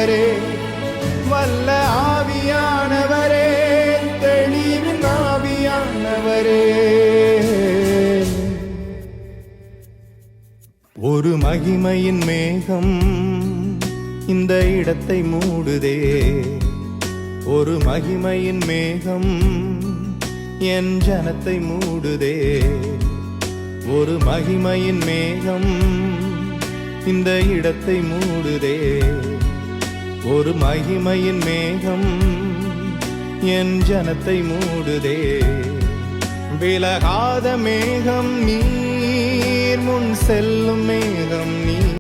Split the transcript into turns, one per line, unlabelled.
ஆவியானவரே, வல்ல ஆவியானவரே, தெளிவின் ஆவியானவரே. ஒரு மகிமையின் மேகம் இந்த இடத்தை மூடுதே, ஒரு மகிமையின் மேகம் என் ஜனத்தை மூடுதே, ஒரு மகிமையின் மேகம் இந்த இடத்தை மூடுதே, ஒரு மகிமையின் மேகம் என் ஜனத்தை மூடுதே. விலகாத மேகம் நீர், முன் செல்லும் மேகம் நீர்,